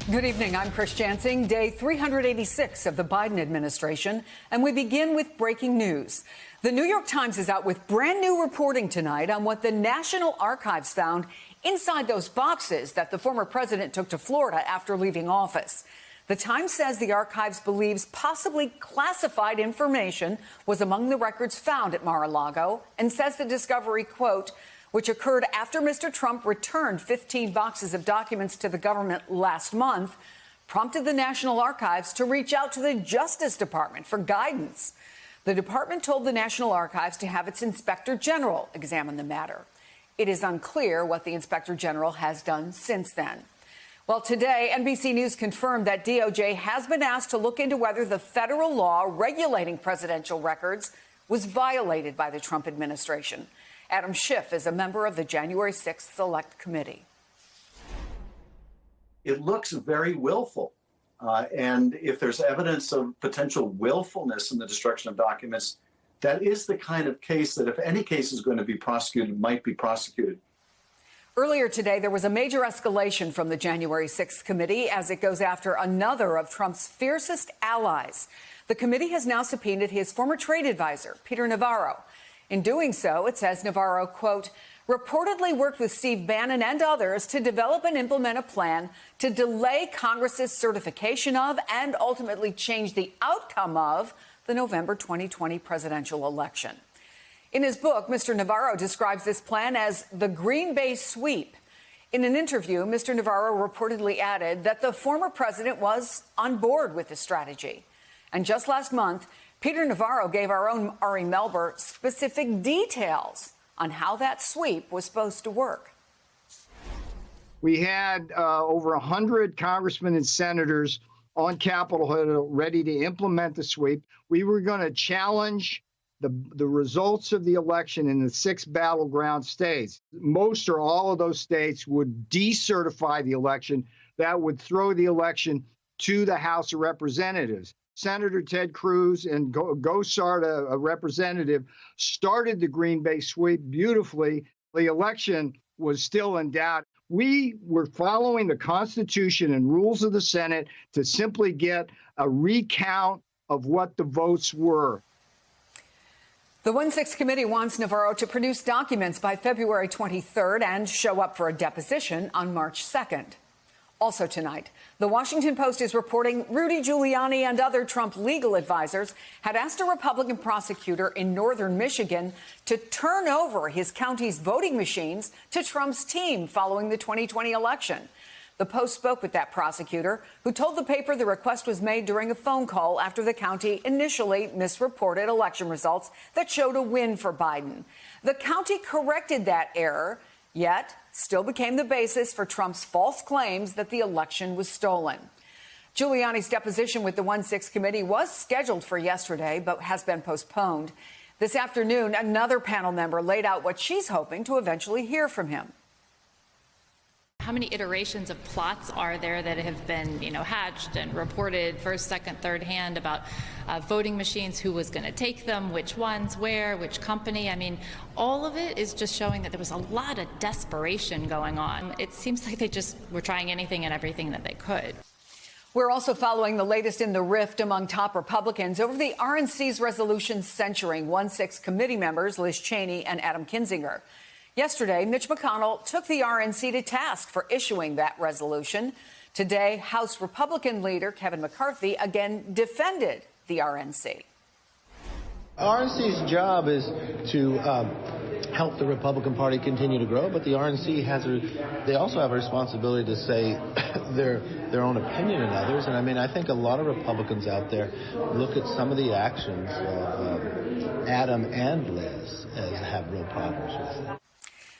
Good evening. I'm Chris Jansing. Day 386 of the Biden administration. And we begin with breaking news. The New York Times is out with brand new reporting tonight on what the National Archives found inside those boxes that the former president took to Florida after leaving office. The Times says the archives believes possibly classified information was among the records found at Mar-a-Lago and says the discovery, quote, which occurred after Mr. Trump returned 15 boxes of documents to the government last month, prompted the National Archives to reach out to the Justice Department for guidance. The department told the National Archives to have its Inspector General examine the matter. It is unclear what the Inspector General has done since then. Well, today, NBC News confirmed that DOJ has been asked to look into whether the federal law regulating presidential records was violated by the Trump administration. Adam Schiff is a member of the January 6th Select Committee. It looks very willful. And if there's evidence of potential willfulness in the destruction of documents, that is the kind of case that if any case is going to be prosecuted, might be prosecuted. Earlier today, there was a major escalation from the January 6th committee as it goes after another of Trump's fiercest allies. The committee has now subpoenaed his former trade advisor, Peter Navarro. In doing so, it says Navarro, quote, reportedly worked with Steve Bannon and others to develop and implement a plan to delay Congress's certification of and ultimately change the outcome of the November 2020 presidential election. In his book, Mr. Navarro describes this plan as the Green Bay sweep. In an interview, Mr. Navarro reportedly added that the former president was on board with the strategy. And just last month, Peter Navarro gave our own Ari Melber specific details on how that sweep was supposed to work. We had over 100 congressmen and senators on Capitol Hill ready to implement the sweep. We were going to challenge the results of the election in the 6 battleground states. Most or all of those states would decertify the election. That would throw the election to the House of Representatives. Senator Ted Cruz and Gosar, a representative, started the Green Bay sweep beautifully. The election was still in doubt. We were following the Constitution and rules of the Senate to simply get a recount of what the votes were. The 1-6 committee wants Navarro to produce documents by February 23rd and show up for a deposition on March 2nd. Also tonight, the Washington Post is reporting Rudy Giuliani and other Trump legal advisors had asked a Republican prosecutor in northern Michigan to turn over his county's voting machines to Trump's team following the 2020 election. The Post spoke with that prosecutor, who told the paper the request was made during a phone call after the county initially misreported election results that showed a win for Biden. The county corrected that error, yet still became the basis for Trump's false claims that the election was stolen. Giuliani's deposition with the 1-6 committee was scheduled for yesterday, but has been postponed. This afternoon, another panel member laid out what she's hoping to eventually hear from him. How many iterations of plots are there that have been, hatched and reported first, second, third hand about voting machines, who was going to take them, which ones, where, which company? I mean, all of it is just showing that there was a lot of desperation going on. It seems like they just were trying anything and everything that they could. We're also following the latest in the rift among top Republicans over the RNC's resolution censuring 1-6 committee members Liz Cheney and Adam Kinzinger. Yesterday, Mitch McConnell took the RNC to task for issuing that resolution. Today, House Republican leader Kevin McCarthy again defended the RNC. RNC's job is to help the Republican Party continue to grow, but the RNC they also have a responsibility to say their own opinion in others. And I think a lot of Republicans out there look at some of the actions of Adam and Liz as have real problems with it.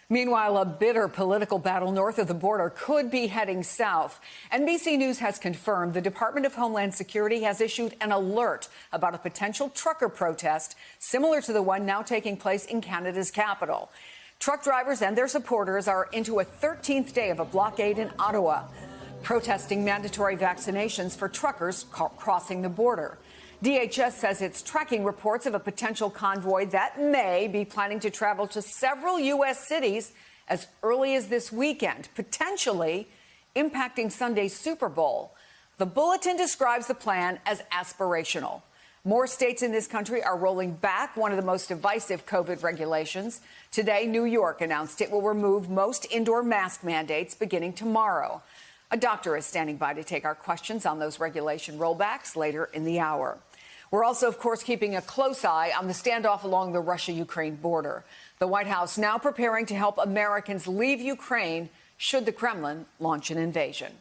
Meanwhile, a bitter political battle north of the border could be heading south. NBC News has confirmed the Department of Homeland Security has issued an alert about a potential trucker protest similar to the one now taking place in Canada's capital. Truck drivers and their supporters are into a 13th day of a blockade in Ottawa, protesting mandatory vaccinations for truckers crossing the border. DHS says it's tracking reports of a potential convoy that may be planning to travel to several U.S. cities as early as this weekend, potentially impacting Sunday's Super Bowl. The bulletin describes the plan as aspirational. More states in this country are rolling back one of the most divisive COVID regulations. Today, New York announced it will remove most indoor mask mandates beginning tomorrow. A doctor is standing by to take our questions on those regulation rollbacks later in the hour. We're also, of course, keeping a close eye on the standoff along the Russia-Ukraine border. The White House now preparing to help Americans leave Ukraine should the Kremlin launch an invasion.